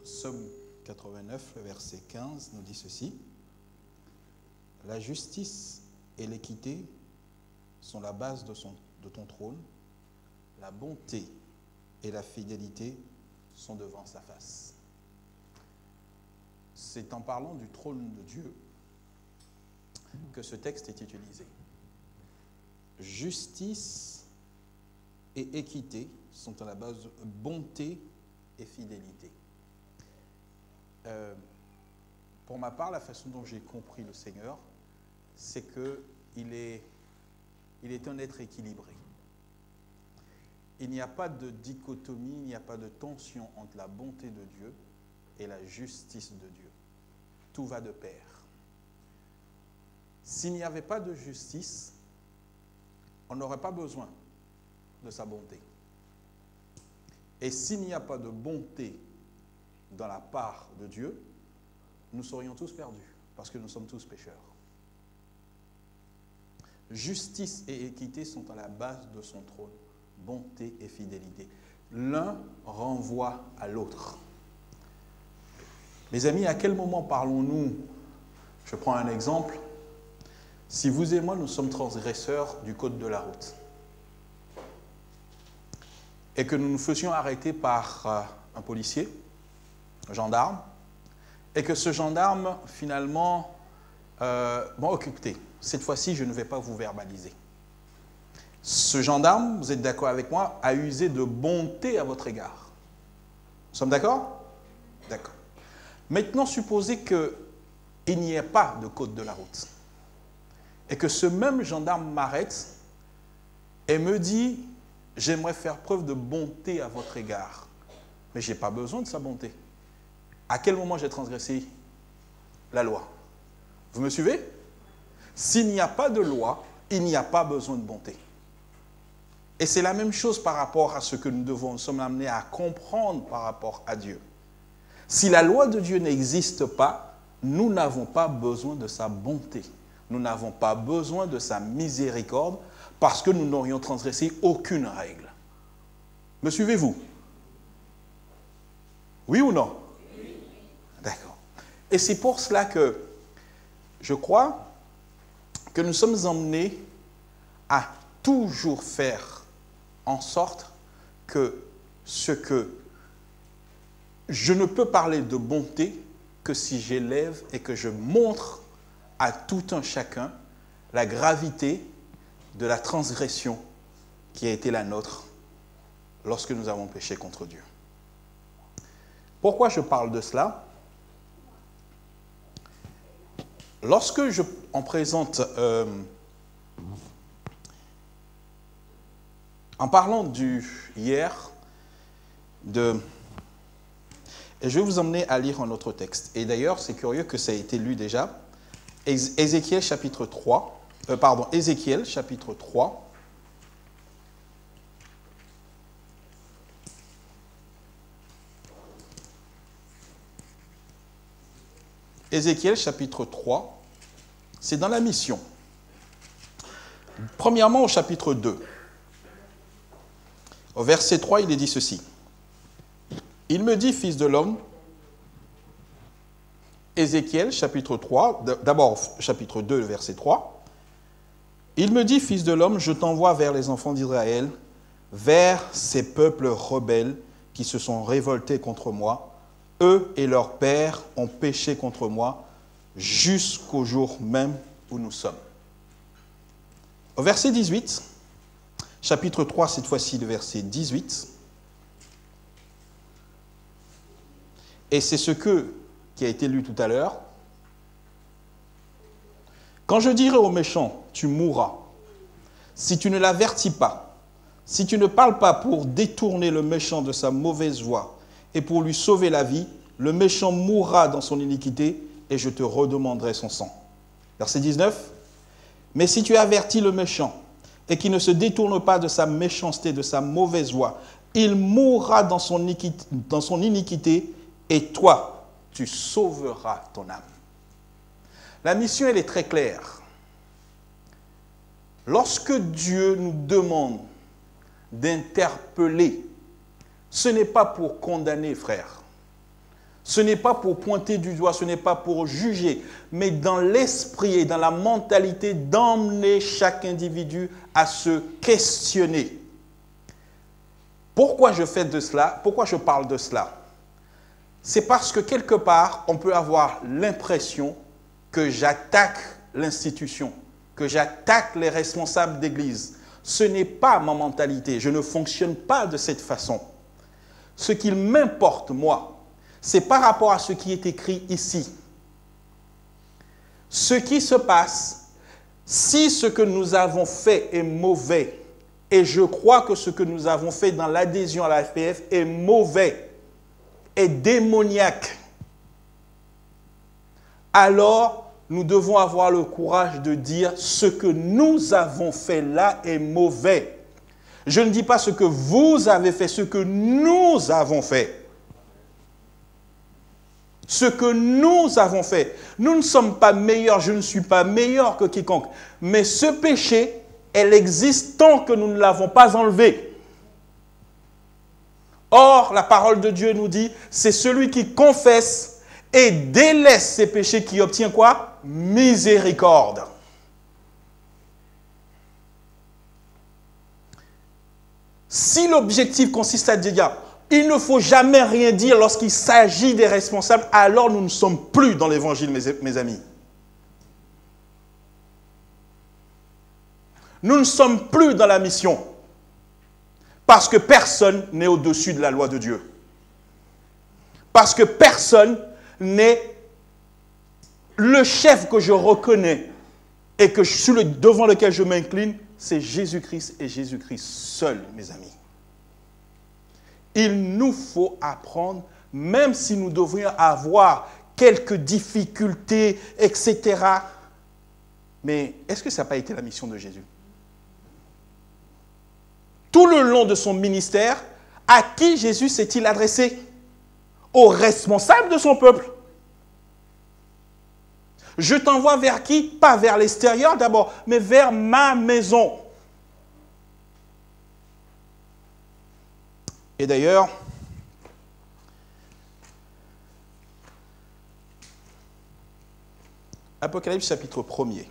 Psaume 89, le verset 15 nous dit ceci. La justice et l'équité sont la base de ton trône. La bonté et la fidélité sont devant sa face. C'est en parlant du trône de Dieu que ce texte est utilisé. Justice et équité sont à la base de bonté et fidélité. Pour ma part, la façon dont j'ai compris le Seigneur, c'est qu'il est un être équilibré. Il n'y a pas de dichotomie, il n'y a pas de tension entre la bonté de Dieu et la justice de Dieu. Tout va de pair. S'il n'y avait pas de justice, on n'aurait pas besoin de sa bonté. Et s'il n'y a pas de bonté dans la part de Dieu, nous serions tous perdus, parce que nous sommes tous pécheurs. Justice et équité sont à la base de son trône, bonté et fidélité. L'un renvoie à l'autre. Mes amis, à quel moment parlons-nous? Je prends un exemple. Si vous et moi, nous sommes transgresseurs du code de la route, et que nous nous faisions arrêter par un policier, un gendarme, et que ce gendarme, finalement, écoutez, cette fois-ci, je ne vais pas vous verbaliser. Ce gendarme, vous êtes d'accord avec moi, a usé de bonté à votre égard. Nous sommes d'accord? D'accord. Maintenant, supposez qu'il n'y ait pas de code de la route, et que ce même gendarme m'arrête et me dit « J'aimerais faire preuve de bonté à votre égard. » Mais je n'ai pas besoin de sa bonté. À quel moment j'ai transgressé la loi? Vous me suivez? S'il n'y a pas de loi, il n'y a pas besoin de bonté. Et c'est la même chose par rapport à ce que nous sommes amenés à comprendre par rapport à Dieu. Si la loi de Dieu n'existe pas, nous n'avons pas besoin de sa bonté. Nous n'avons pas besoin de sa miséricorde parce que nous n'aurions transgressé aucune règle. Me suivez-vous? Oui ou non? Oui. D'accord. Et c'est pour cela que je crois que nous sommes emmenés à toujours faire en sorte que je ne peux parler de bonté que si j'élève et que je montre à tout un chacun la gravité de la transgression qui a été la nôtre lorsque nous avons péché contre Dieu. Pourquoi je parle de cela? Lorsque on présente, en parlant du hier, et je vais vous emmener à lire un autre texte. Et d'ailleurs, c'est curieux que ça ait été lu déjà. Ézéchiel chapitre 3. Ézéchiel chapitre 3. Ézéchiel chapitre 3, c'est dans la mission. Premièrement au chapitre 2. Au verset 3, il est dit ceci. Il me dit, fils de l'homme, Ézéchiel chapitre 3, d'abord chapitre 2, verset 3. Il me dit, fils de l'homme, je t'envoie vers les enfants d'Israël, vers ces peuples rebelles qui se sont révoltés contre moi. Eux et leurs pères ont péché contre moi jusqu'au jour même où nous sommes. Au verset 18, chapitre 3, cette fois-ci, le verset 18. Et c'est qui a été lu tout à l'heure. Quand je dirai au méchant, tu mourras, si tu ne l'avertis pas, si tu ne parles pas pour détourner le méchant de sa mauvaise voie, et pour lui sauver la vie, le méchant mourra dans son iniquité et je te redemanderai son sang. Verset 19. Mais si tu avertis le méchant et qu'il ne se détourne pas de sa méchanceté, de sa mauvaise voie, il mourra dans son iniquité et toi, tu sauveras ton âme. La mission, elle est très claire. Lorsque Dieu nous demande d'interpeller, ce n'est pas pour condamner, frère. Ce n'est pas pour pointer du doigt, ce n'est pas pour juger, mais dans l'esprit et dans la mentalité d'emmener chaque individu à se questionner. Pourquoi je fais de cela? Pourquoi je parle de cela? C'est parce que quelque part, on peut avoir l'impression que j'attaque l'institution, que j'attaque les responsables d'église. Ce n'est pas ma mentalité, je ne fonctionne pas de cette façon. Ce qu'il m'importe, moi, c'est par rapport à ce qui est écrit ici. Ce qui se passe, si ce que nous avons fait est mauvais, et je crois que ce que nous avons fait dans l'adhésion à la FPF est mauvais, est démoniaque, alors nous devons avoir le courage de dire ce que nous avons fait là est mauvais. Je ne dis pas ce que vous avez fait, ce que nous avons fait. Ce que nous avons fait. Nous ne sommes pas meilleurs, je ne suis pas meilleur que quiconque. Mais ce péché, elle existe tant que nous ne l'avons pas enlevé. Or, la parole de Dieu nous dit, c'est celui qui confesse et délaisse ses péchés qui obtient quoi? Miséricorde. Si l'objectif consiste à dire, il ne faut jamais rien dire lorsqu'il s'agit des responsables, alors nous ne sommes plus dans l'évangile, mes amis. Nous ne sommes plus dans la mission. Parce que personne n'est au-dessus de la loi de Dieu. Parce que personne n'est le chef que je reconnais et que devant lequel je m'incline, c'est Jésus-Christ et Jésus-Christ seul, mes amis. Il nous faut apprendre, même si nous devrions avoir quelques difficultés, etc. Mais est-ce que ça n'a pas été la mission de Jésus? Tout le long de son ministère, à qui Jésus s'est-il adressé? Aux responsables de son peuple. Je t'envoie vers qui? Pas vers l'extérieur d'abord, mais vers ma maison. Et d'ailleurs, Apocalypse chapitre 1er.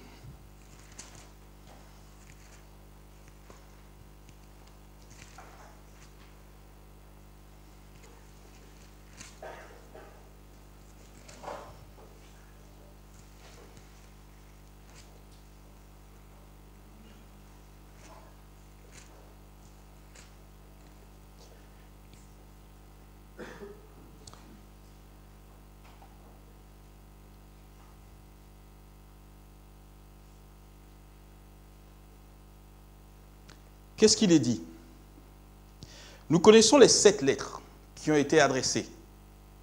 Qu'est-ce qu'il est dit? Nous connaissons les 7 lettres qui ont été adressées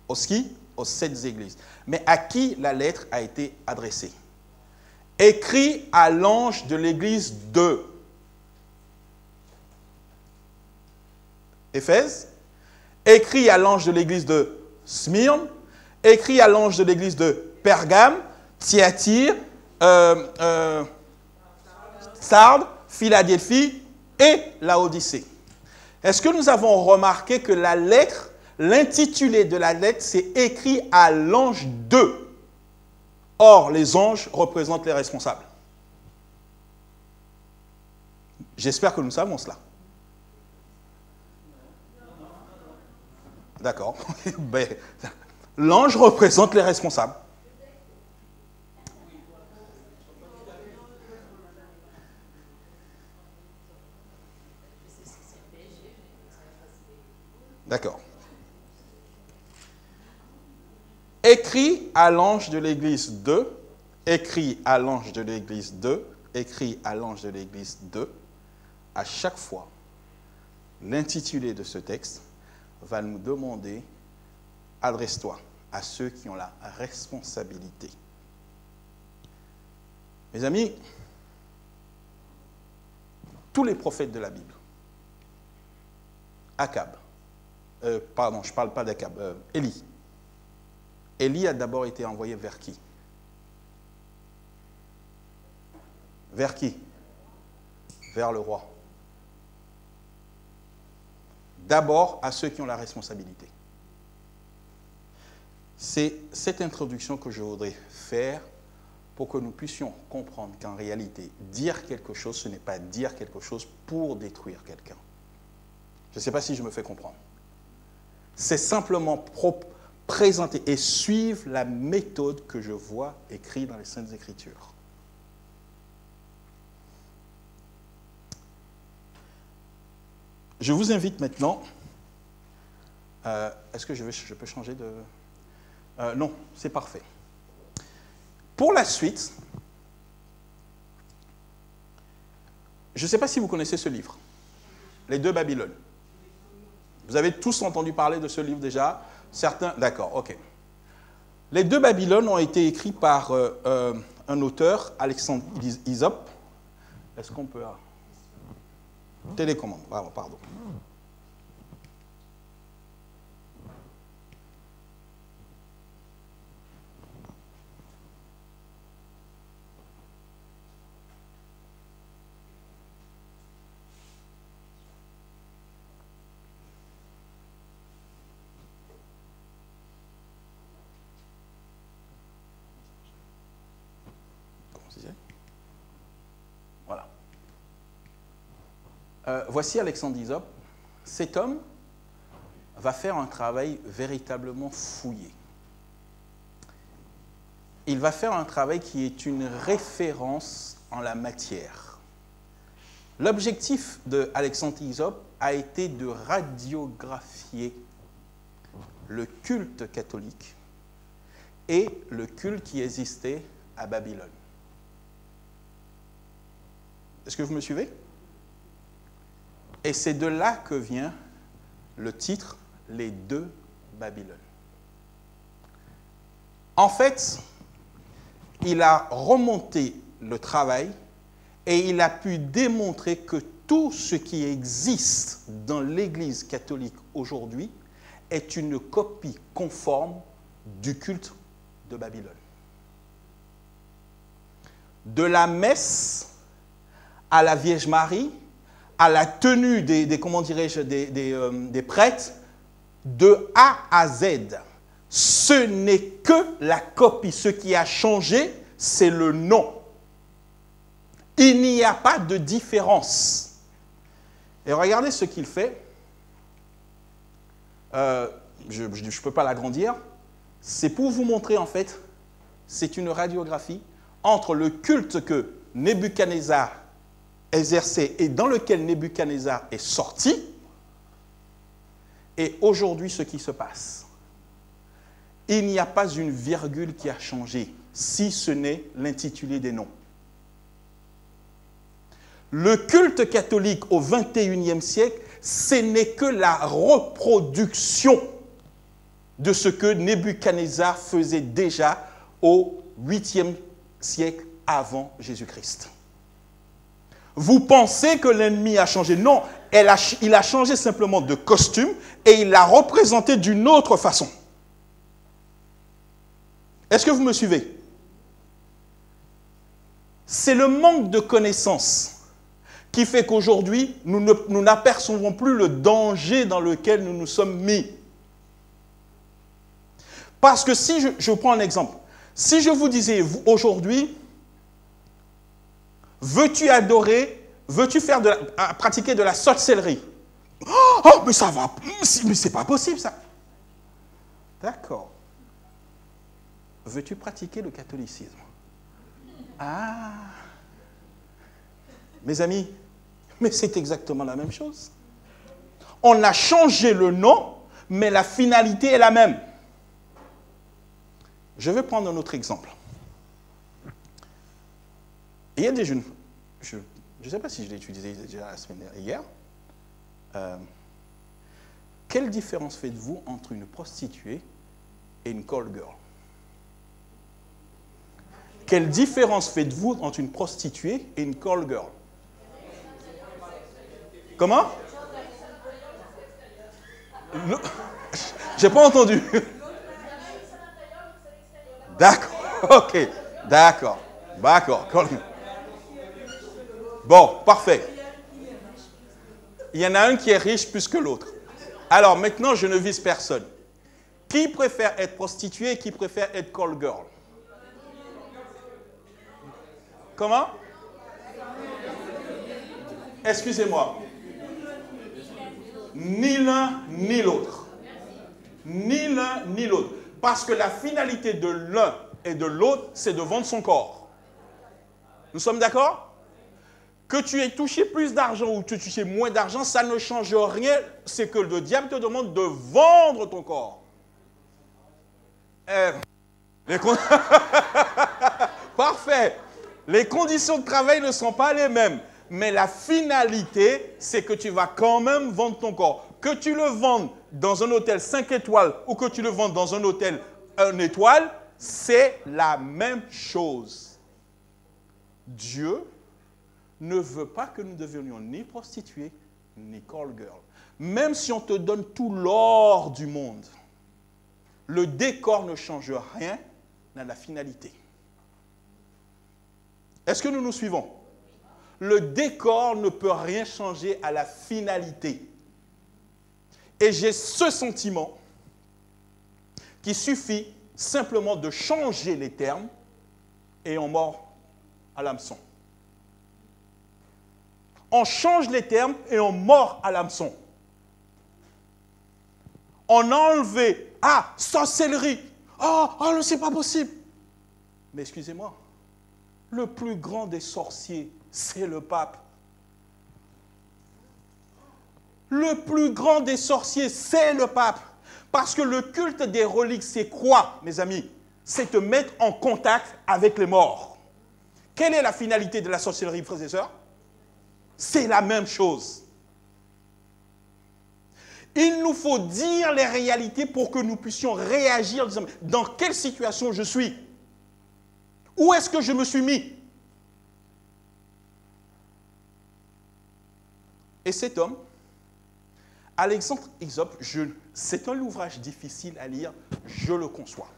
aux 7 églises. Mais à qui la lettre a été adressée? Écrit à l'ange de l'église de Éphèse, écrit à l'ange de l'église de Smyrne, écrit à l'ange de l'église de Pergame, Thyatire, Sardes, Philadelphie et Laodicée. Est-ce que nous avons remarqué que la lettre, l'intitulé de la lettre, c'est écrit à l'ange de. Or, les anges représentent les responsables. J'espère que nous savons cela. D'accord. L'ange représente les responsables. D'accord. Écrit à l'ange de l'église de, écrit à l'ange de l'église de, écrit à l'ange de l'église de, à chaque fois, l'intitulé de ce texte va nous demander, adresse-toi à ceux qui ont la responsabilité. Mes amis, tous les prophètes de la Bible, Akab, pardon, je ne parle pas d'Akab, Élie. Élie a d'abord été envoyé vers qui? Vers qui? Vers le roi. D'abord à ceux qui ont la responsabilité. C'est cette introduction que je voudrais faire pour que nous puissions comprendre qu'en réalité, dire quelque chose, ce n'est pas dire quelque chose pour détruire quelqu'un. Je ne sais pas si je me fais comprendre. C'est simplement présenter et suivre la méthode que je vois écrite dans les Saintes Écritures. Je vous invite maintenant... Est-ce que je peux changer de... non, c'est parfait. Pour la suite, je ne sais pas si vous connaissez ce livre, Les deux Babylones. Vous avez tous entendu parler de ce livre déjà? Certains, d'accord, ok. Les deux Babylones ont été écrits par un auteur, Alexandre Hysope. Est-ce qu'on peut... Télécommande, pardon. Voilà. Voici Alexandre Hysope. Cet homme va faire un travail véritablement fouillé. Il va faire un travail qui est une référence en la matière. L'objectif de Alexandre Hysope a été de radiographier le culte catholique et le culte qui existait à Babylone. Est-ce que vous me suivez? Et c'est de là que vient le titre « Les deux Babylones ». En fait, il a remonté le travail et il a pu démontrer que tout ce qui existe dans l'Église catholique aujourd'hui est une copie conforme du culte de Babylone. De la messe à la Vierge Marie, à la tenue des prêtres, de A à Z. Ce n'est que la copie. Ce qui a changé, c'est le nom. Il n'y a pas de différence. Et regardez ce qu'il fait. Je ne peux pas l'agrandir. C'est pour vous montrer, en fait, c'est une radiographie entre le culte que Nebuchadnezzar exercé et dans lequel Nebuchadnezzar est sorti, et aujourd'hui ce qui se passe. Il n'y a pas une virgule qui a changé, si ce n'est l'intitulé des noms. Le culte catholique au XXIe siècle, ce n'est que la reproduction de ce que Nebuchadnezzar faisait déjà au 8e siècle avant Jésus-Christ. Vous pensez que l'ennemi a changé? Non, il a changé simplement de costume et il l'a représenté d'une autre façon. Est-ce que vous me suivez? C'est le manque de connaissances qui fait qu'aujourd'hui, nous n'apercevons plus le danger dans lequel nous nous sommes mis. Parce que si je prends un exemple, si je vous disais aujourd'hui, veux-tu adorer, veux-tu pratiquer de la sorcellerie? Oh, mais ça va, mais c'est pas possible ça. D'accord. Veux-tu pratiquer le catholicisme? Ah. Mes amis, mais c'est exactement la même chose. On a changé le nom, mais la finalité est la même. Je vais prendre un autre exemple. Il y a des jeunes, je ne sais pas si je l'ai utilisé déjà la semaine dernière, hier. Quelle différence faites-vous entre une prostituée et une call girl? Quelle différence faites-vous entre une prostituée et une call girl? Comment? J'ai pas entendu. D'accord, ok, d'accord, d'accord. Bon, parfait. Il y en a un qui est riche plus que l'autre. Alors maintenant, je ne vise personne. Qui préfère être prostituée et qui préfère être call girl? Comment? Excusez-moi. Ni l'un ni l'autre. Ni l'un ni l'autre. Parce que la finalité de l'un et de l'autre, c'est de vendre son corps. Nous sommes d'accord? Que tu aies touché plus d'argent ou que tu touché moins d'argent, ça ne change rien. C'est que le diable te demande de vendre ton corps. Parfait. Les conditions de travail ne sont pas les mêmes. Mais la finalité, c'est que tu vas quand même vendre ton corps. Que tu le vendes dans un hôtel 5 étoiles ou que tu le vendes dans un hôtel 1 étoile, c'est la même chose. Dieu ne veut pas que nous devenions ni prostituées, ni call girl. Même si on te donne tout l'or du monde, le décor ne change rien dans la finalité. Est-ce que nous nous suivons? Le décor ne peut rien changer à la finalité. Et j'ai ce sentiment qu'il suffit simplement de changer les termes et on mord à l'hameçon. On change les termes et on mord à l'hameçon. On a enlevé, sorcellerie. Oh, c'est pas possible. Mais excusez-moi, le plus grand des sorciers, c'est le pape. Le plus grand des sorciers, c'est le pape. Parce que le culte des reliques, c'est quoi, mes amis? C'est te mettre en contact avec les morts. Quelle est la finalité de la sorcellerie, frères et sœurs? C'est la même chose. Il nous faut dire les réalités pour que nous puissions réagir en disant, dans quelle situation je suis? Où est-ce que je me suis mis? Et cet homme, Alexandre Hysope, c'est un ouvrage difficile à lire, je le conçois.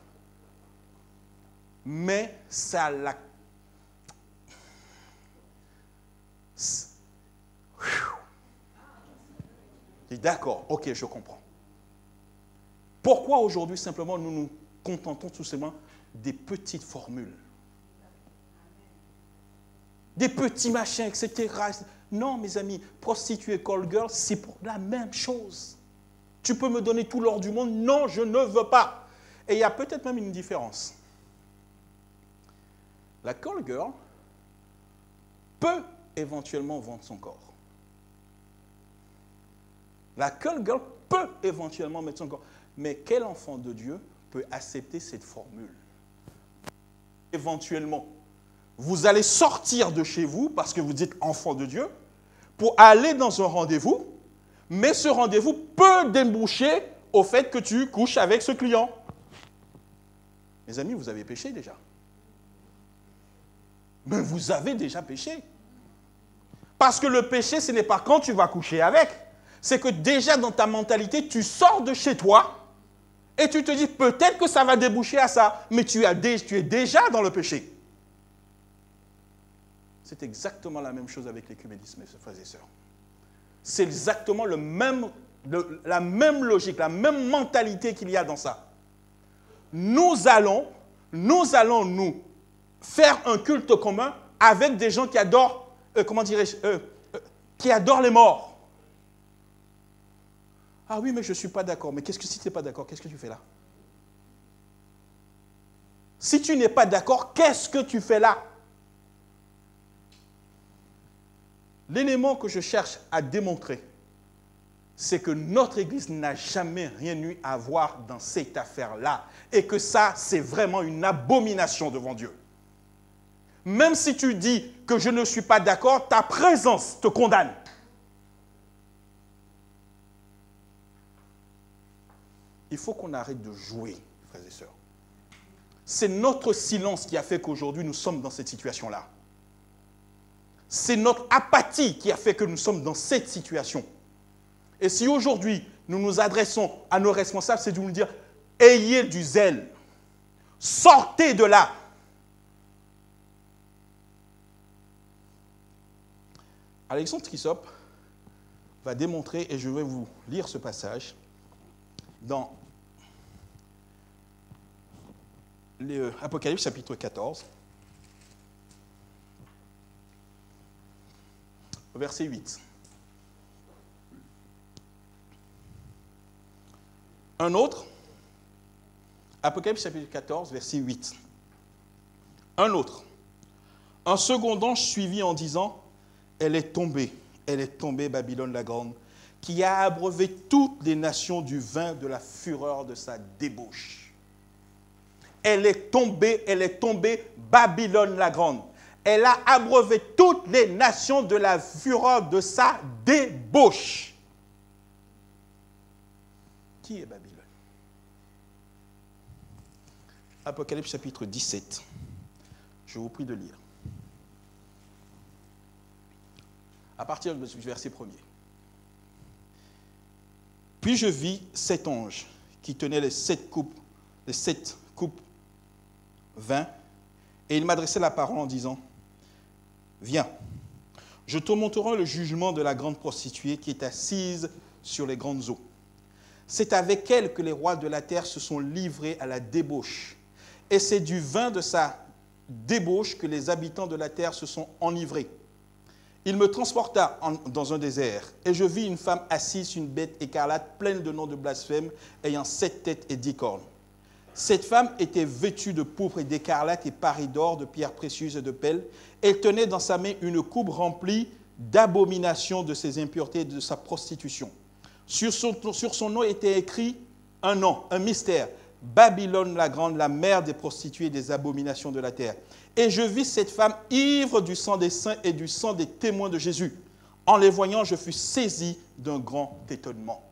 Mais ça l'a... D'accord, ok, je comprends. Pourquoi aujourd'hui, simplement, nous nous contentons tout simplement des petites formules? Des petits machins, etc. Non, mes amis, prostituée, call girl, c'est pour la même chose. Tu peux me donner tout l'or du monde? Non, je ne veux pas. Et il y a peut-être même une différence. La call girl peut éventuellement vendre son corps. La call girl peut éventuellement mettre son corps. Mais quel enfant de Dieu peut accepter cette formule? Éventuellement, vous allez sortir de chez vous, parce que vous êtes enfant de Dieu, pour aller dans un rendez-vous, mais ce rendez-vous peut déboucher au fait que tu couches avec ce client. Mes amis, vous avez péché déjà. Mais vous avez déjà péché. Parce que le péché, ce n'est pas quand tu vas coucher avec. C'est que déjà dans ta mentalité, tu sors de chez toi et tu te dis peut-être que ça va déboucher à ça, mais tu es déjà dans le péché. C'est exactement la même chose avec l'écuménisme, frères et sœurs. C'est exactement la même logique, la même mentalité qu'il y a dans ça. Nous allons nous faire un culte commun avec des gens qui adorent, qui adorent les morts. Ah oui, mais je ne suis pas d'accord. Mais qu'est-ce que si tu n'es pas d'accord, qu'est-ce que tu fais là? Si tu n'es pas d'accord, qu'est-ce que tu fais là? L'élément que je cherche à démontrer, c'est que notre Église n'a jamais rien eu à voir dans cette affaire-là. Et que ça, c'est vraiment une abomination devant Dieu. Même si tu dis que je ne suis pas d'accord, ta présence te condamne. Il faut qu'on arrête de jouer, frères et sœurs. C'est notre silence qui a fait qu'aujourd'hui nous sommes dans cette situation-là. C'est notre apathie qui a fait que nous sommes dans cette situation. Et si aujourd'hui nous nous adressons à nos responsables, c'est de nous dire, ayez du zèle, sortez de là. Alexandre Hysope va démontrer, et je vais vous lire ce passage, dans Apocalypse chapitre 14, verset 8. Un autre, Apocalypse chapitre 14, verset 8. Un autre. Un second ange suivit en disant, elle est tombée, Babylone la grande, qui a abreuvé toutes les nations du vin de la fureur de sa débauche. Elle est tombée, Babylone la grande. Elle a abreuvé toutes les nations de la fureur de sa débauche. Qui est Babylone? Apocalypse chapitre 17. Je vous prie de lire. À partir du verset 1er. Puis je vis 7 anges qui tenaient les 7 coupes vin, et il m'adressait la parole en disant, viens, je te montrerai le jugement de la grande prostituée qui est assise sur les grandes eaux. C'est avec elle que les rois de la terre se sont livrés à la débauche, et c'est du vin de sa débauche que les habitants de la terre se sont enivrés. Il me transporta dans un désert, et je vis une femme assise sur une bête écarlate, pleine de noms de blasphème, ayant 7 têtes et 10 cornes. Cette femme était vêtue de pourpre et d'écarlate et parée d'or, de pierres précieuses et de perles. Elle tenait dans sa main une coupe remplie d'abominations de ses impuretés et de sa prostitution. Sur son nom était écrit un nom, un mystère, Babylone la grande, la mère des prostituées et des abominations de la terre. Et je vis cette femme ivre du sang des saints et du sang des témoins de Jésus. En les voyant, je fus saisi d'un grand étonnement.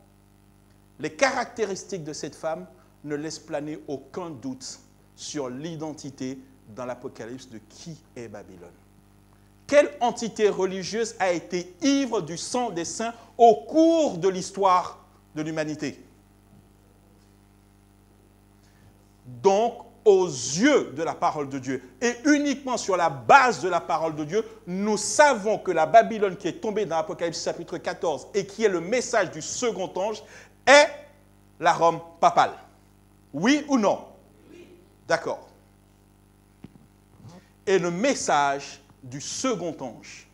Les caractéristiques de cette femme ne laissent planer aucun doute sur l'identité dans l'Apocalypse de qui est Babylone. Quelle entité religieuse a été ivre du sang des saints au cours de l'histoire de l'humanité? Donc, aux yeux de la parole de Dieu, et uniquement sur la base de la parole de Dieu, nous savons que la Babylone qui est tombée dans l'Apocalypse chapitre 14 et qui est le message du second ange est la Rome papale. Oui ou non? Oui. D'accord. Et le message du second ange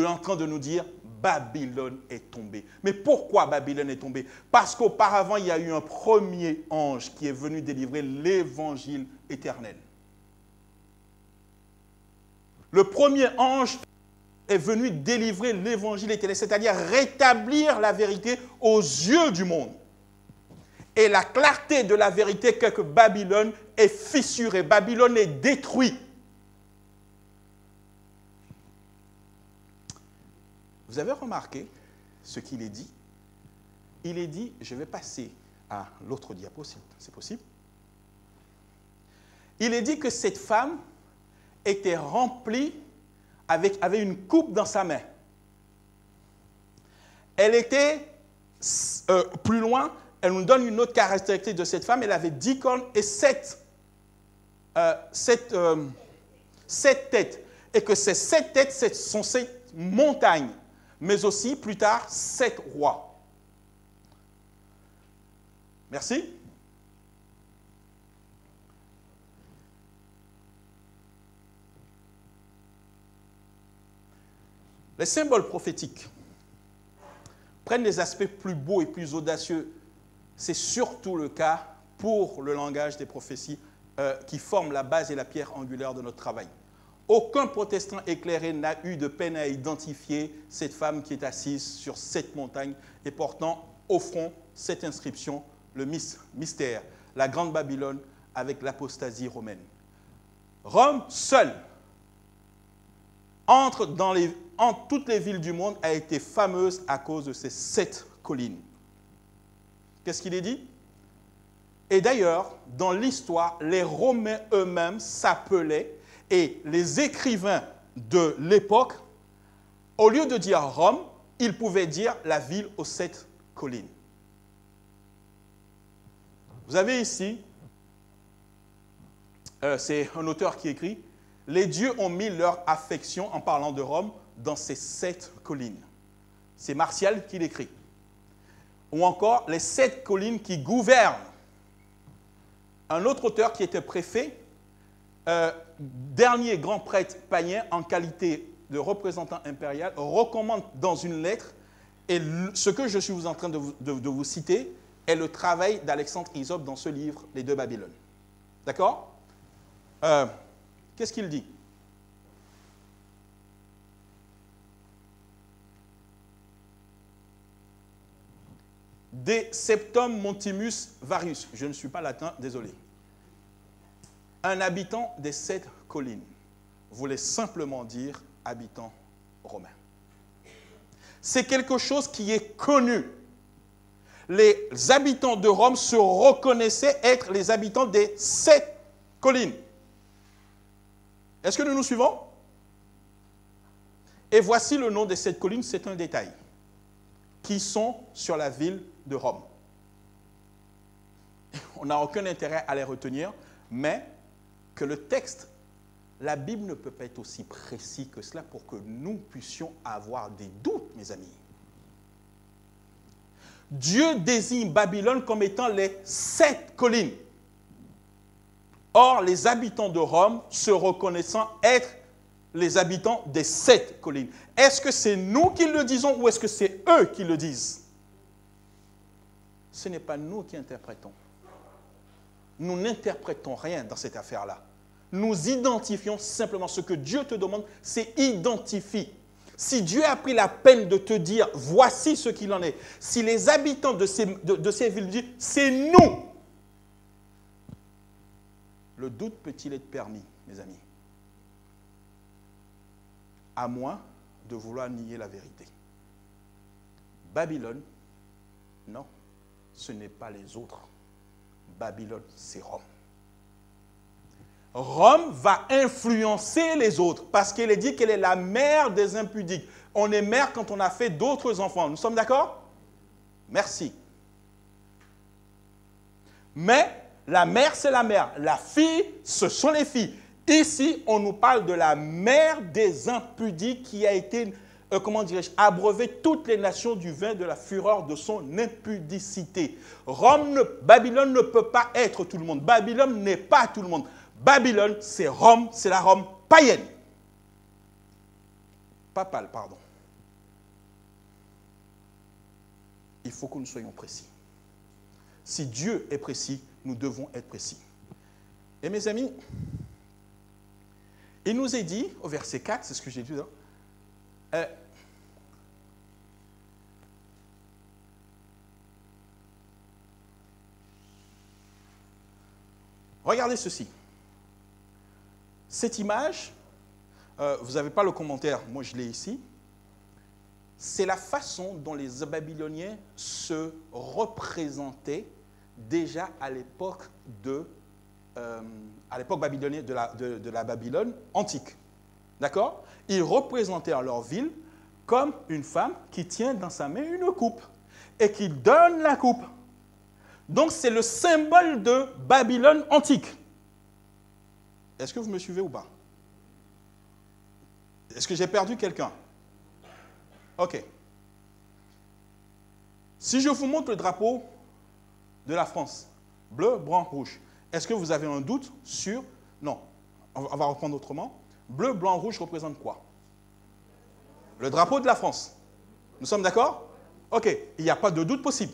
en train de nous dire Babylone est tombée. Mais pourquoi Babylone est tombée? Parce qu'auparavant, il y a eu un premier ange qui est venu délivrer l'évangile éternel. Le premier ange est venu délivrer l'évangile éternel, c'est-à-dire rétablir la vérité aux yeux du monde. Et la clarté de la vérité fait que Babylone est fissurée, Babylone est détruite. Vous avez remarqué ce qu'il est dit? Il est dit, je vais passer à l'autre diapo, c'est possible. Il est dit que cette femme était remplie, avait une coupe dans sa main. Elle était, plus loin, elle nous donne une autre caractéristique de cette femme, elle avait 10 cornes et 7 têtes. Et que ces 7 têtes sont 7 montagnes, mais aussi, plus tard, 7 rois. Merci. Les symboles prophétiques prennent des aspects plus beaux et plus audacieux. C'est surtout le cas pour le langage des prophéties qui forment la base et la pierre angulaire de notre travail. Aucun protestant éclairé n'a eu de peine à identifier cette femme qui est assise sur cette montagne et portant au front cette inscription, le mystère, la grande Babylone avec l'apostasie romaine. Rome seule, entre toutes les villes du monde, a été fameuse à cause de ces 7 collines. Qu'est-ce qu'il est dit? Et d'ailleurs, dans l'histoire, les Romains eux-mêmes s'appelaient, et les écrivains de l'époque, au lieu de dire Rome, ils pouvaient dire la ville aux 7 collines. Vous avez ici, c'est un auteur qui écrit, « Les dieux ont mis leur affection, en parlant de Rome, dans ces 7 collines. » C'est Martial qui l'écrit. Ou encore, les 7 collines qui gouvernent. Un autre auteur qui était préfet, dernier grand prêtre païen en qualité de représentant impérial, recommande dans une lettre, et ce que je suis en train de vous citer est le travail d'Alexandre Hysope dans ce livre, Les deux Babylones. D'accord? Qu'est-ce qu'il dit? De septum montimus varius. Je ne suis pas latin, désolé. Un habitant des 7 collines voulait simplement dire habitant romain. C'est quelque chose qui est connu. Les habitants de Rome se reconnaissaient être les habitants des 7 collines. Est-ce que nous nous suivons? Et voici le nom des 7 collines, c'est un détail, qui sont sur la ville de Rome. On n'a aucun intérêt à les retenir, mais que le texte, la Bible ne peut pas être aussi précis que cela pour que nous puissions avoir des doutes, mes amis. Dieu désigne Babylone comme étant les 7 collines. Or, les habitants de Rome se reconnaissant être les habitants des 7 collines. Est-ce que c'est nous qui le disons ou est-ce que c'est eux qui le disent? Ce n'est pas nous qui interprétons. Nous n'interprétons rien dans cette affaire-là. Nous identifions simplement ce que Dieu te demande, c'est identifie. Si Dieu a pris la peine de te dire, voici ce qu'il en est. Si les habitants de ces villes disent, c'est nous. Le doute peut-il être permis, mes amis? À moins de vouloir nier la vérité. Babylone, non, ce n'est pas les autres. Babylone, c'est Rome. Rome va influencer les autres parce qu'elle est dit qu'elle est la mère des impudiques. On est mère quand on a fait d'autres enfants. Nous sommes d'accord? Merci. Mais la mère, c'est la mère. La fille, ce sont les filles. Ici, on nous parle de la mère des impudiques qui a été, comment dirais-je, abreuvé toutes les nations du vin de la fureur de son impudicité. Babylone ne peut pas être tout le monde. Babylone n'est pas tout le monde. Babylone, c'est Rome, c'est la Rome païenne. Papale, pardon. Il faut que nous soyons précis. Si Dieu est précis, nous devons être précis. Et mes amis, il nous est dit, au verset 4, c'est ce que j'ai dit là, regardez ceci. Cette image, vous n'avez pas le commentaire, moi je l'ai ici, c'est la façon dont les Babyloniens se représentaient déjà à l'époque babylonienne de la Babylone antique. D'accord? Ils représentaient leur ville comme une femme qui tient dans sa main une coupe et qui donne la coupe. Donc c'est le symbole de Babylone antique. Est-ce que vous me suivez ou pas? Est-ce que j'ai perdu quelqu'un? Ok. Si je vous montre le drapeau de la France, bleu, blanc, rouge, est-ce que vous avez un doute sur... Non, on va reprendre autrement. Bleu, blanc, rouge représente quoi? Le drapeau de la France. Nous sommes d'accord? Ok, il n'y a pas de doute possible.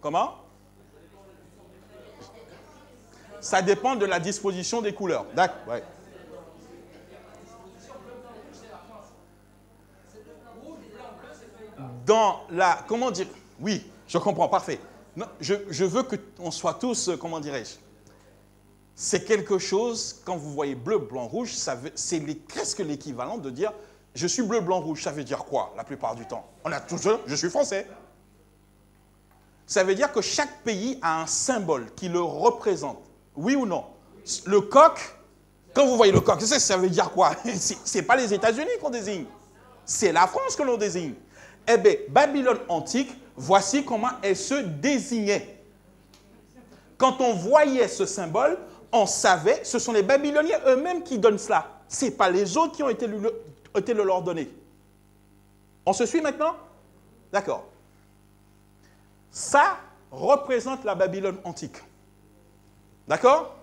Comment? Ça dépend de la disposition des couleurs. D'accord, ouais. Dans la... Comment dire? Oui, je comprends, parfait. Non, je veux qu'on soit tous, comment dirais-je? C'est quelque chose, quand vous voyez bleu, blanc, rouge, c'est presque l'équivalent de dire « je suis bleu, blanc, rouge ». Ça veut dire quoi, la plupart du temps? On a toujours « je suis français ». Ça veut dire que chaque pays a un symbole qui le représente. Oui ou non? Le coq, quand vous voyez le coq, ça veut dire quoi? Ce n'est pas les États-Unis qu'on désigne. C'est la France que l'on désigne. Eh bien, Babylone antique, voici comment elle se désignait. Quand on voyait ce symbole, on savait, ce sont les Babyloniens eux-mêmes qui donnent cela. Ce n'est pas les autres qui ont été le leur donner. On se suit maintenant? D'accord. Ça, représente la Babylone antique. D'accord?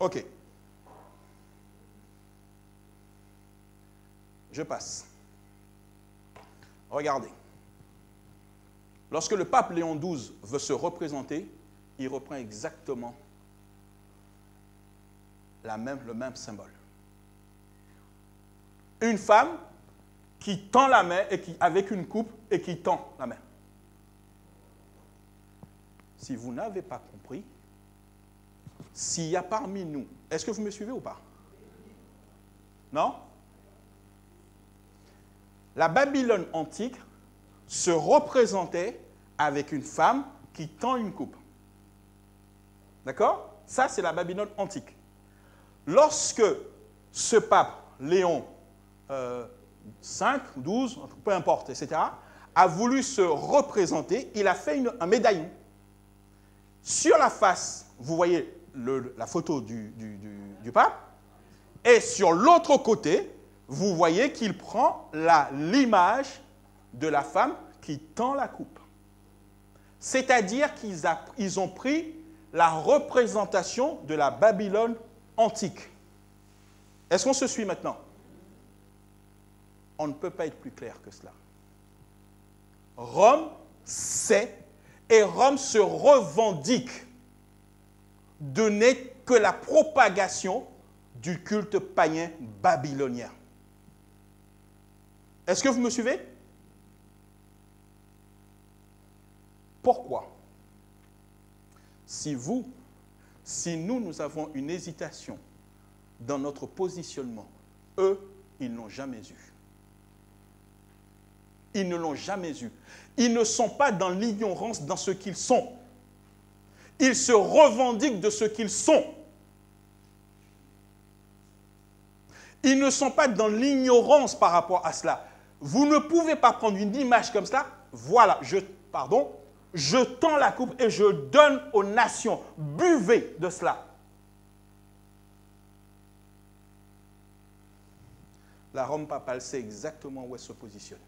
Ok. Je passe. Regardez. Lorsque le pape Léon XII veut se représenter, il reprend exactement le même symbole. Une femme qui tend la main et avec une coupe et qui tend la main. Si vous n'avez pas compris, s'il y a parmi nous, est-ce que vous me suivez ou pas? Non? La Babylone antique se représentait avec une femme qui tend une coupe. D'accord? Ça, c'est la Babylone antique. Lorsque ce pape, Léon V, XII, peu importe, etc., a voulu se représenter, il a fait un médaillon. Sur la face, vous voyez la photo du pape, et sur l'autre côté, vous voyez qu'il prend l'image de la femme qui tend la coupe. C'est-à-dire qu'ils ont pris la représentation de la Babylone antique. Est-ce qu'on se suit maintenant? On ne peut pas être plus clair que cela. Rome sait et Rome se revendique de n'est que la propagation du culte païen babylonien. Est-ce que vous me suivez? Pourquoi? Si nous avons une hésitation dans notre positionnement, eux, ils n'ont jamais eu. Ils ne l'ont jamais eu. Ils ne sont pas dans l'ignorance dans ce qu'ils sont. Ils se revendiquent de ce qu'ils sont. Ils ne sont pas dans l'ignorance par rapport à cela. Vous ne pouvez pas prendre une image comme cela. Voilà, je tends la coupe et je donne aux nations. Buvez de cela. La Rome papale sait exactement où elle se positionne.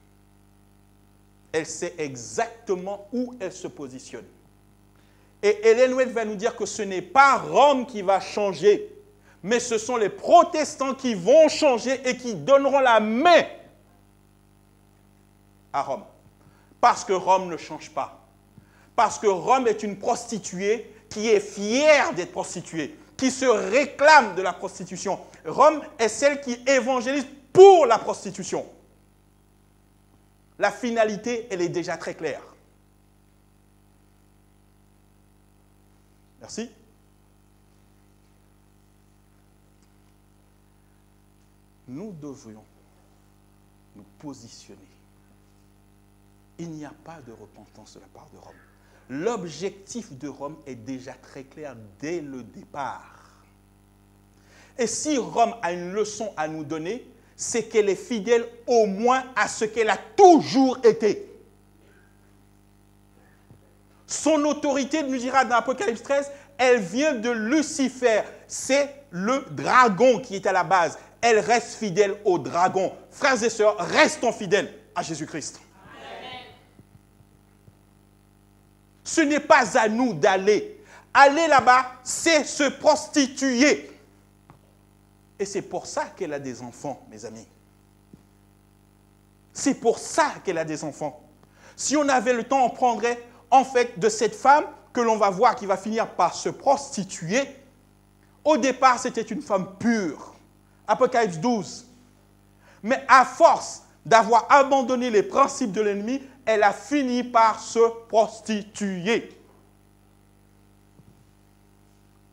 Elle sait exactement où elle se positionne. Et Ellen White va nous dire que ce n'est pas Rome qui va changer, mais ce sont les protestants qui vont changer et qui donneront la main à Rome. Parce que Rome ne change pas. Parce que Rome est une prostituée qui est fière d'être prostituée, qui se réclame de la prostitution. Rome est celle qui évangélise pour la prostitution. La finalité, elle est déjà très claire. Merci. Nous devrions nous positionner. Il n'y a pas de repentance de la part de Rome. L'objectif de Rome est déjà très clair dès le départ. Et si Rome a une leçon à nous donner, c'est qu'elle est fidèle au moins à ce qu'elle a toujours été. Son autorité, nous dira dans Apocalypse 13, elle vient de Lucifer. C'est le dragon qui est à la base. Elle reste fidèle au dragon. Frères et sœurs, restons fidèles à Jésus-Christ. Ce n'est pas à nous d'aller. Aller là-bas, c'est se prostituer. Et c'est pour ça qu'elle a des enfants, mes amis. C'est pour ça qu'elle a des enfants. Si on avait le temps, on prendrait en fait de cette femme que l'on va voir qui va finir par se prostituer. Au départ, c'était une femme pure. Apocalypse 12. Mais à force d'avoir abandonné les principes de l'ennemi, elle a fini par se prostituer.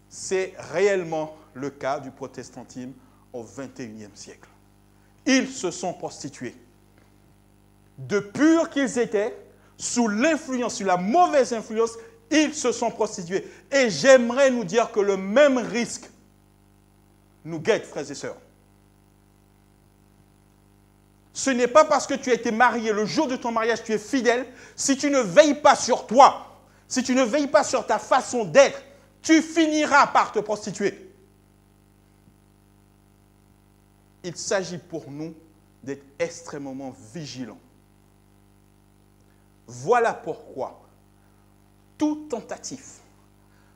C'est réellement le cas du protestantisme au XXIe siècle. Ils se sont prostitués. De purs qu'ils étaient, sous l'influence, sous la mauvaise influence, ils se sont prostitués. Et j'aimerais nous dire que le même risque nous guette, frères et sœurs. Ce n'est pas parce que tu as été marié, le jour de ton mariage, tu es fidèle. Si tu ne veilles pas sur toi, si tu ne veilles pas sur ta façon d'être, tu finiras par te prostituer. Il s'agit pour nous d'être extrêmement vigilants. Voilà pourquoi toute tentative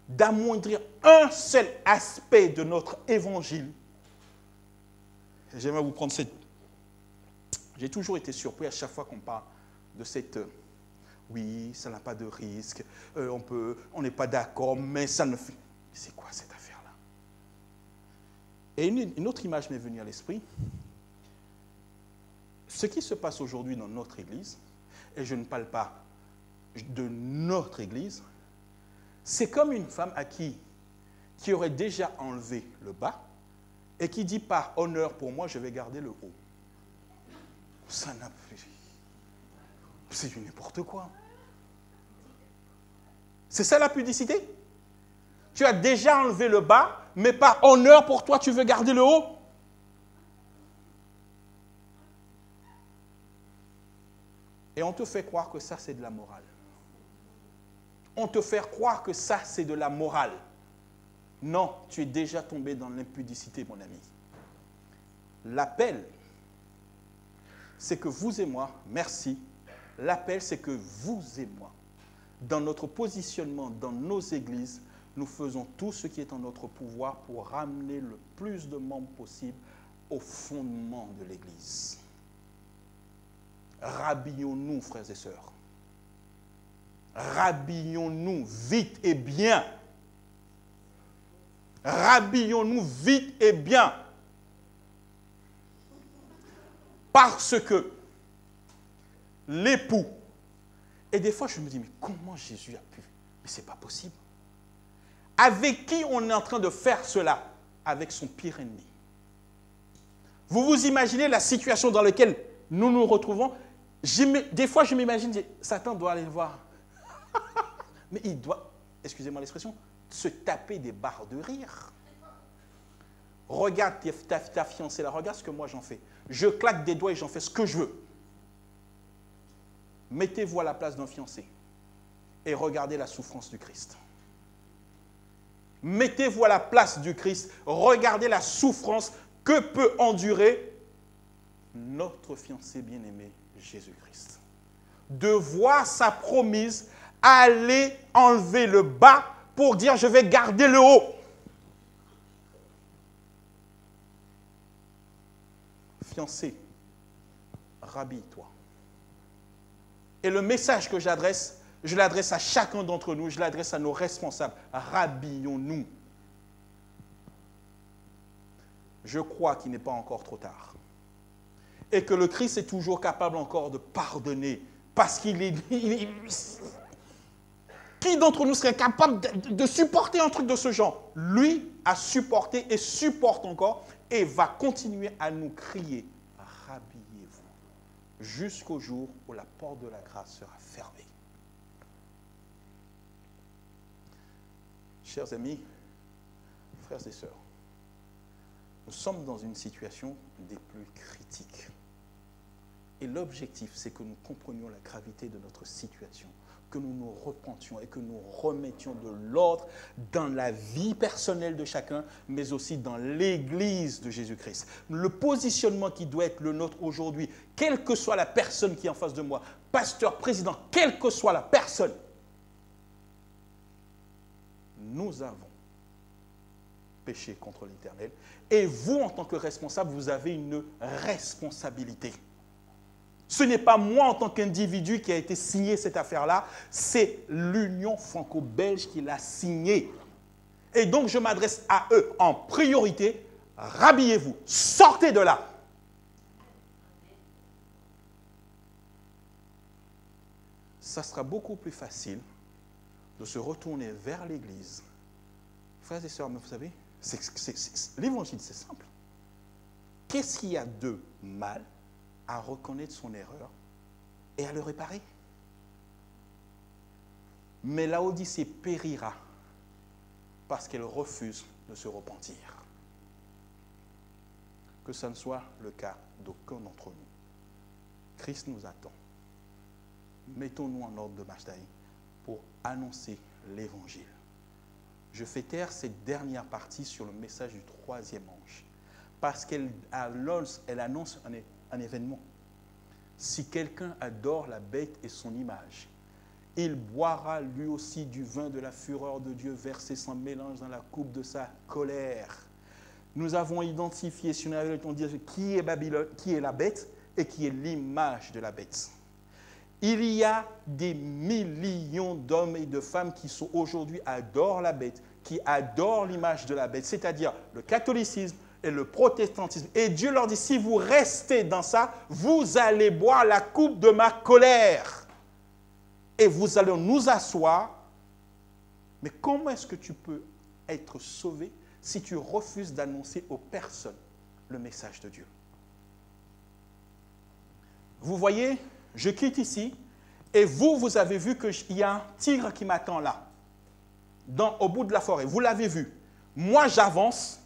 d'amoindrir un seul aspect de notre évangile, j'aimerais vous prendre cette... J'ai toujours été surpris à chaque fois qu'on parle de cette... oui, ça n'a pas de risque, on n'est pas d'accord, mais ça ne fait... C'est quoi cette affaire-là? Et une autre image m'est venue à l'esprit. Ce qui se passe aujourd'hui dans notre Église, et je ne parle pas de notre Église, c'est comme une femme qui aurait déjà enlevé le bas et qui dit par honneur pour moi, je vais garder le haut. Ça n'a plus... C'est du n'importe quoi. C'est ça la pudicité? Tu as déjà enlevé le bas, mais par honneur pour toi, tu veux garder le haut? Et on te fait croire que ça, c'est de la morale. On te fait croire que ça, c'est de la morale. Non, tu es déjà tombé dans l'impudicité, mon ami. L'appel, c'est que vous et moi, merci, l'appel, c'est que vous et moi, dans notre positionnement, dans nos églises, nous faisons tout ce qui est en notre pouvoir pour ramener le plus de membres possible au fondement de l'Église. Rhabillons-nous, frères et sœurs. Rhabillons-nous vite et bien. Rhabillons-nous vite et bien. Parce que l'époux, et des fois je me dis, mais comment Jésus a pu? Mais ce n'est pas possible. Avec qui on est en train de faire cela? Avec son pire ennemi. Vous vous imaginez la situation dans laquelle nous nous retrouvons? Des fois je m'imagine, Satan doit aller le voir. Mais il doit, excusez-moi l'expression, se taper des barres de rire. Regarde ta fiancée là, regarde ce que moi j'en fais. Je claque des doigts et j'en fais ce que je veux. Mettez-vous à la place d'un fiancé et regardez la souffrance du Christ. Mettez-vous à la place du Christ, regardez la souffrance que peut endurer notre fiancé bien-aimé, Jésus-Christ. De voir sa promise aller enlever le bas pour dire je vais garder le haut. Fiancé, rhabille-toi. Et le message que j'adresse, je l'adresse à chacun d'entre nous, je l'adresse à nos responsables. Rhabillons-nous. Je crois qu'il n'est pas encore trop tard. Et que le Christ est toujours capable encore de pardonner. Parce qu'il est... Qui d'entre nous serait capable de supporter un truc de ce genre? Lui a supporté et supporte encore et va continuer à nous crier. Rhabillez-vous. Jusqu'au jour où la porte de la grâce sera fermée. Chers amis, frères et sœurs, nous sommes dans une situation des plus critiques. Et l'objectif, c'est que nous comprenions la gravité de notre situation, que nous nous repentions et que nous remettions de l'ordre dans la vie personnelle de chacun, mais aussi dans l'Église de Jésus-Christ. Le positionnement qui doit être le nôtre aujourd'hui, quelle que soit la personne qui est en face de moi, pasteur, président, quelle que soit la personne, nous avons péché contre l'Éternel. Et vous, en tant que responsable, vous avez une responsabilité. Ce n'est pas moi, en tant qu'individu, qui a été signé cette affaire-là, c'est l'Union franco-belge qui l'a signée. Et donc, je m'adresse à eux en priorité. Rhabillez-vous, sortez de là. Ça sera beaucoup plus facile de se retourner vers l'Église. Frères et sœurs, mais vous savez, l'évangile, c'est simple. Qu'est-ce qu'il y a de mal à reconnaître son erreur et à le réparer? Mais Laodicée périra parce qu'elle refuse de se repentir. Que ce ne soit le cas d'aucun d'entre nous. Christ nous attend. Mettons-nous en ordre de marche pour annoncer l'Évangile. Je fais taire cette dernière partie sur le message du troisième ange, parce qu'elle annonce un événement. Si quelqu'un adore la bête et son image, il boira lui aussi du vin de la fureur de Dieu versé sans mélange dans la coupe de sa colère. Nous avons identifié, si on avait le temps de dire, qui est Babylone, qui est la bête et qui est l'image de la bête. Il y a des millions d'hommes et de femmes qui sont aujourd'hui adorent la bête, qui adorent l'image de la bête, c'est-à-dire le catholicisme et le protestantisme. Et Dieu leur dit, si vous restez dans ça, vous allez boire la coupe de ma colère. Et vous allez nous asseoir. Mais comment est-ce que tu peux être sauvé si tu refuses d'annoncer aux personnes le message de Dieu? Vous voyez, je quitte ici et vous avez vu qu'il y a un tigre qui m'attend là, au bout de la forêt. Vous l'avez vu. Moi, j'avance.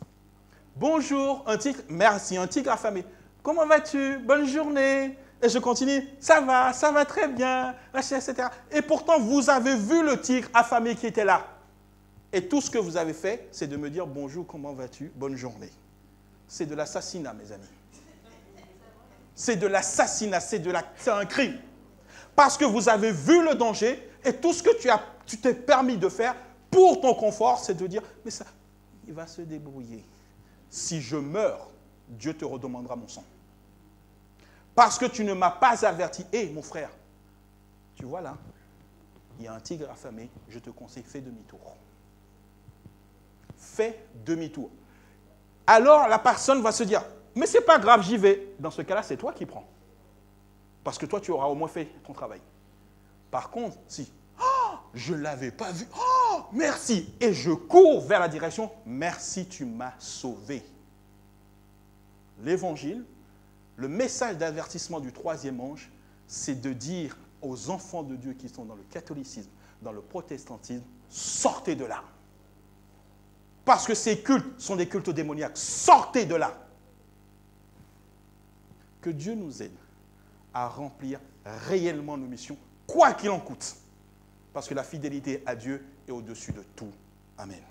Bonjour, un tigre. Merci, un tigre affamé. Comment vas-tu? Bonne journée. Et je continue. Ça va très bien, etc. Et pourtant, vous avez vu le tigre affamé qui était là. Et tout ce que vous avez fait, c'est de me dire bonjour, comment vas-tu? Bonne journée. C'est de l'assassinat, mes amis. C'est de l'assassinat, c'est un crime. Parce que vous avez vu le danger et tout ce que tu t'es permis de faire pour ton confort, c'est de dire, mais ça, il va se débrouiller. Si je meurs, Dieu te redemandera mon sang. Parce que tu ne m'as pas averti. Hé, mon frère, tu vois là, il y a un tigre affamé, je te conseille, fais demi-tour. Fais demi-tour. Alors la personne va se dire, mais ce n'est pas grave, j'y vais. Dans ce cas-là, c'est toi qui prends. Parce que toi, tu auras au moins fait ton travail. Par contre, si, je ne l'avais pas vu, merci, et je cours vers la direction, merci, tu m'as sauvé. L'évangile, le message d'avertissement du troisième ange, c'est de dire aux enfants de Dieu qui sont dans le catholicisme, dans le protestantisme, sortez de là. Parce que ces cultes sont des cultes démoniaques. Sortez de là. Que Dieu nous aide à remplir réellement nos missions, quoi qu'il en coûte. Parce que la fidélité à Dieu est au-dessus de tout. Amen.